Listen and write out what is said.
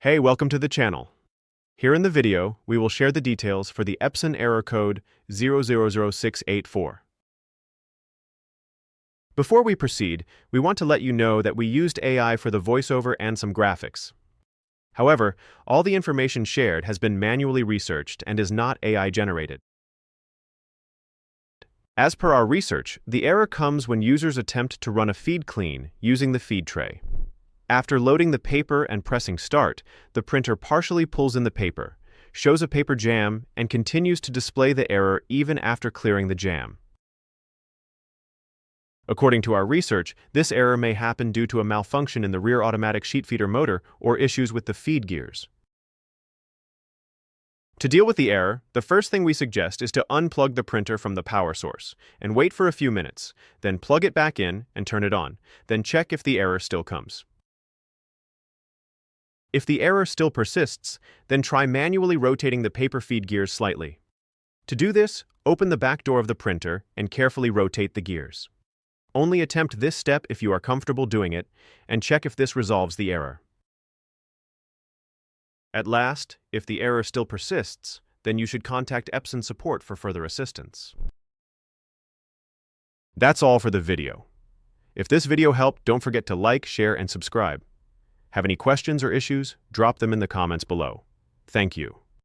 Hey, welcome to the channel. Here in the video, we will share the details for the Epson Error Code 000684. Before we proceed, we want to let you know that we used AI for the voiceover and some graphics. However, all the information shared has been manually researched and is not AI generated. As per our research, the error comes when users attempt to run a feed clean using the feed tray. After loading the paper and pressing start, the printer partially pulls in the paper, shows a paper jam, and continues to display the error even after clearing the jam. According to our research, this error may happen due to a malfunction in the rear automatic sheet feeder motor or issues with the feed gears. To deal with the error, the first thing we suggest is to unplug the printer from the power source and wait for a few minutes, then plug it back in and turn it on, then check if the error still comes. If the error still persists, then try manually rotating the paper feed gears slightly. To do this, open the back door of the printer and carefully rotate the gears. Only attempt this step if you are comfortable doing it, and check if this resolves the error. At last, if the error still persists, then you should contact Epson support for further assistance. That's all for the video. If this video helped, don't forget to like, share, and subscribe. Have any questions or issues? Drop them in the comments below. Thank you.